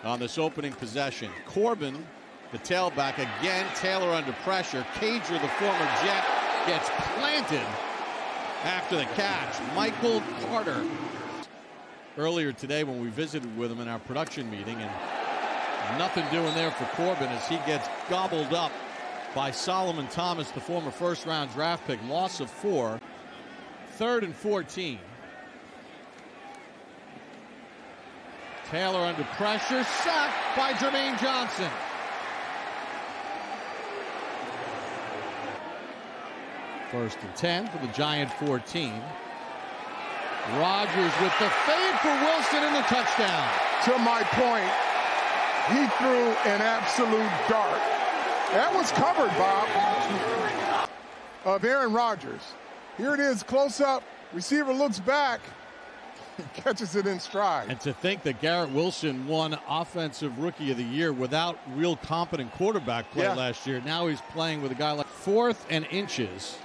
on this opening possession. Corbin, the tailback, again. Taylor under pressure. Cager, the former Jet, gets planted after the catch. Michael Carter. Earlier today when we visited with him in our production meeting, and nothing doing there for Corbin as he gets gobbled up by Solomon Thomas, the former first-round draft pick. Loss of 4. 3rd and 14. Taylor under pressure, sacked by Jermaine Johnson. First and 10 for the Giant 14. Rodgers with the fade for Wilson and the touchdown. To my point, he threw an absolute dart. That was covered, Bob, of Aaron Rodgers. Here it is, close up. Receiver looks back. Catches it in stride. And to think that Garrett Wilson won Offensive Rookie of the Year without real competent quarterback play last year. Now he's playing with a guy like 4th and inches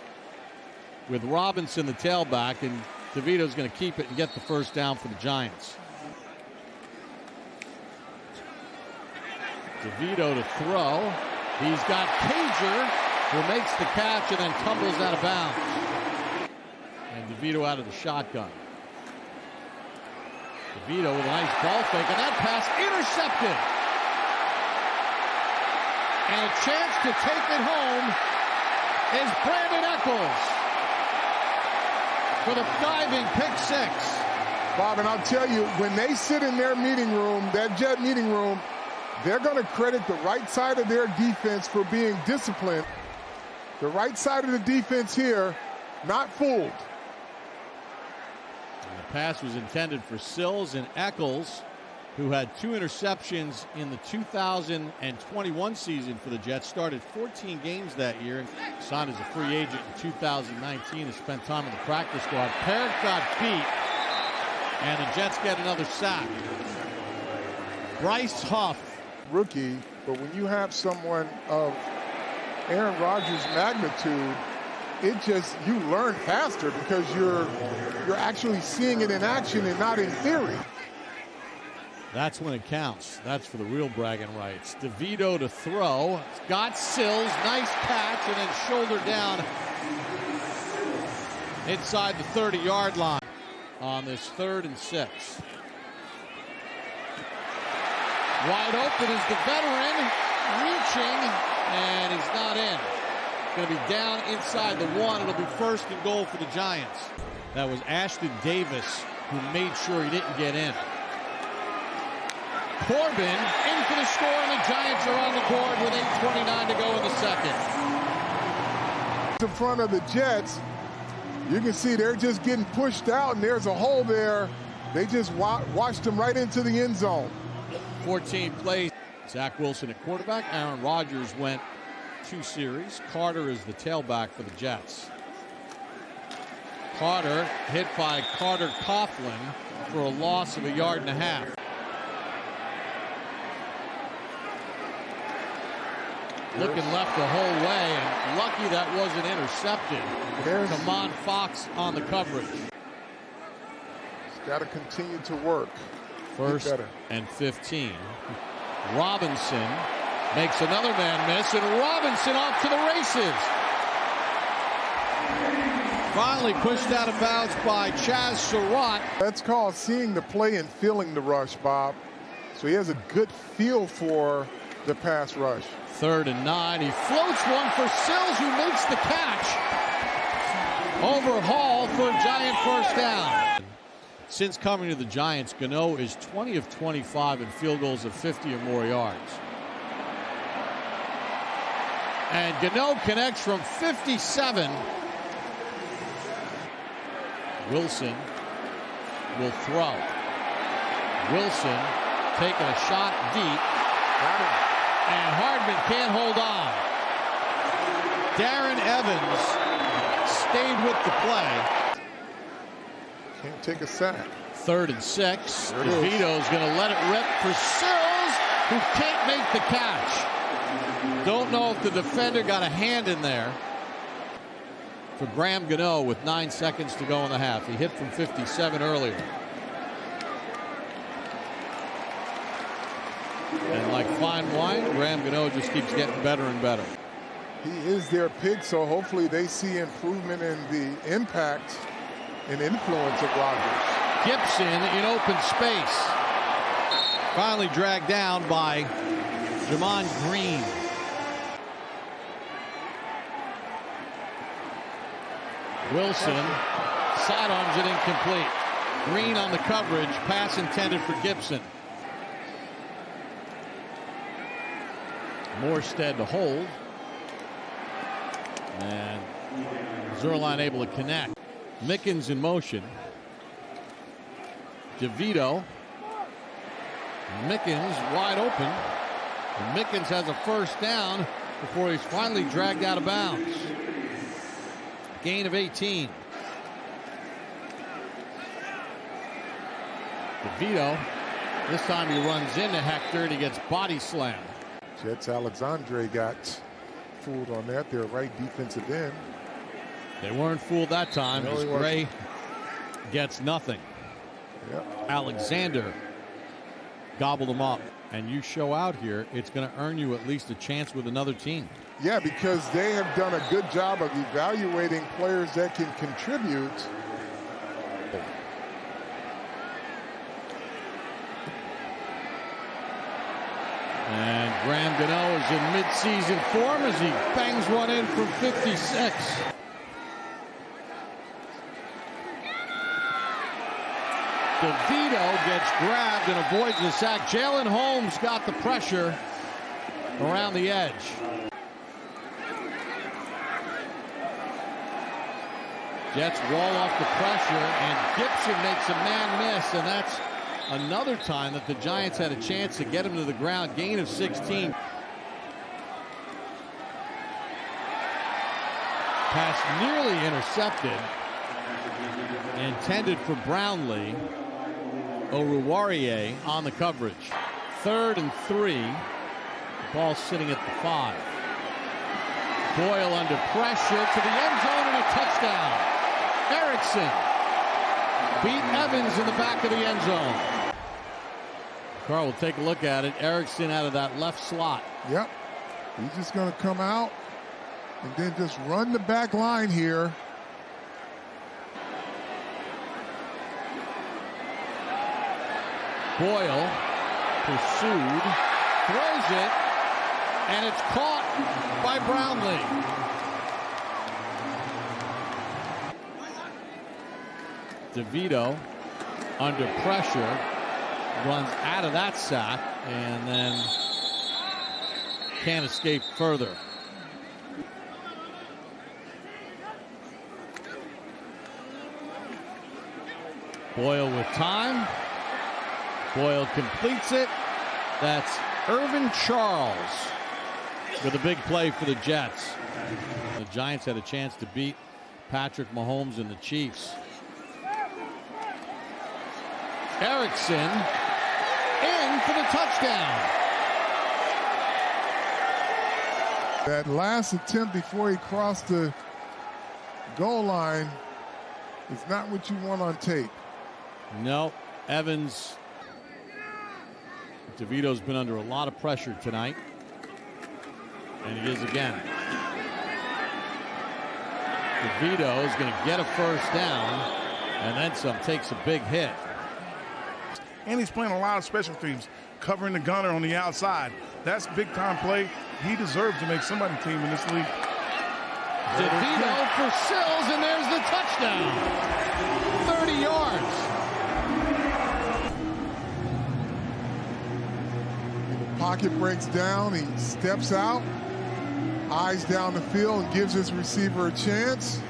with Robinson, the tailback, and DeVito's going to keep it and get the first down for the Giants. DeVito to throw. He's got Cager, who makes the catch and then tumbles out of bounds. And DeVito out of the shotgun. DeVito with a nice ball fake, and that pass intercepted. And a chance to take it home is Brandon Echols for the diving pick 6. Bob, and I'll tell you, when they sit in their meeting room, that Jet meeting room, they're going to credit the right side of their defense for being disciplined. The right side of the defense here, not fooled. The pass was intended for Sills, and Echols, who had 2 interceptions in the 2021 season for the Jets, started 14 games that year and signed as a free agent in 2019 and spent time in the practice squad. Parrott got beat, and the Jets get another sack. Bryce Huff. Rookie, but when you have someone of Aaron Rodgers' magnitude, it just, you learn faster because you're actually seeing it in action and not in theory. That's when it counts. That's for the real bragging rights. DeVito to throw. Got Sills. Nice catch, and then shoulder down inside the 30-yard line on this 3rd and 6. Wide open is the veteran, reaching, and he's not in. Going to be down inside the 1. It'll be 1st and goal for the Giants. That was Ashton Davis who made sure he didn't get in. Corbin in for the score, and the Giants are on the board with 8:29 to go in the second. In front of the Jets, you can see they're just getting pushed out, and there's a hole there. They just washed them right into the end zone. 14 plays. Zach Wilson at quarterback. Aaron Rodgers went 2 series. Carter is the tailback for the Jets. Carter hit by Carter Coughlin for a loss of 1.5 yards. Looking left the whole way, and lucky that wasn't intercepted. There's Kamon Fox on the coverage. He's got to continue to work. 1st and 15. Robinson makes another man miss, and Robinson off to the races. Finally pushed out of bounds by Chaz Surratt. That's called seeing the play and feeling the rush, Bob. So he has a good feel for the pass rush. 3rd and 9. He floats one for Sills, who makes the catch. Over Hall for a Giant first down. Since coming to the Giants, Gano is 20 of 25 in field goals of 50 or more yards. And Gano connects from 57. Wilson will throw. Wilson taking a shot deep. Got him. And Hardman can't hold on. Darren Evans stayed with the play. Can't take a sack. 3rd and 6. DeVito's going to let it rip for Sills, who can't make the catch. Don't know if the defender got a hand in there. For Graham Gano with 9 seconds to go in the half. He hit from 57 earlier. And like fine wine, Graham Gano just keeps getting better and better. He is their pick, so hopefully they see improvement in the impact and influence of Rodgers. Gibson in open space. Finally dragged down by Jamon Green. Wilson sidearms it incomplete. Green on the coverage. Pass intended for Gibson. Morstead to hold. And Zerline able to connect. Mickens in motion. DeVito. Mickens wide open. And Mickens has a first down before he's finally dragged out of bounds. Gain of 18. DeVito. This time he runs into Hector and he gets body slammed. Jets Alexandre got fooled on that. Their right defensive end. They weren't fooled that time as Gray gets nothing. Yep. Alexander gobbled them up. And you show out here, it's going to earn you at least a chance with another team. Yeah, because they have done a good job of evaluating players that can contribute. And Graham Gano is in mid-season form as he bangs one in from 56. DeVito gets grabbed and avoids the sack. Jalen Holmes got the pressure around the edge. Jets wall off the pressure, and Gibson makes a man miss, and that's another time that the Giants had a chance to get him to the ground. Gain of 16. Pass nearly intercepted. Intended for Brownlee. Oruwariye on the coverage. 3rd and 3. The ball sitting at the 5. Boyle under pressure to the end zone and a touchdown. Erickson beat Evans in the back of the end zone. Carl will take a look at it. Erickson out of that left slot. Yep. He's just going to come out and then just run the back line here. Boyle pursued, throws it, and it's caught by Brownlee. DeVito under pressure runs out of that sack and then can't escape further. Boyle with time. Boyle completes it. That's Irvin Charles with a big play for the Jets. The Giants had a chance to beat Patrick Mahomes and the Chiefs. Erickson in for the touchdown. That last attempt before he crossed the goal line is not what you want on tape. No, Evans. DeVito's been under a lot of pressure tonight. And he is again. DeVito is going to get a first down and then some, takes a big hit. And he's playing a lot of special teams, covering the gunner on the outside. That's big time play. He deserves to make somebody team in this league. DeVito for Sills, and there's the touchdown. 30 yards. Pocket breaks down, he steps out, eyes down the field, and gives his receiver a chance.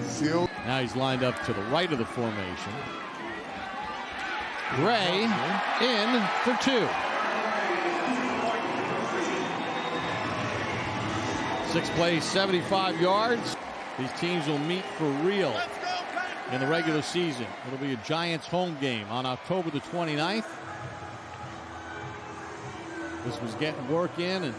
Seal. Now he's lined up to the right of the formation. Gray in for 2. 6 plays, 75 yards. These teams will meet for real in the regular season. It'll be a Giants home game on October the 29th. This was getting work in, and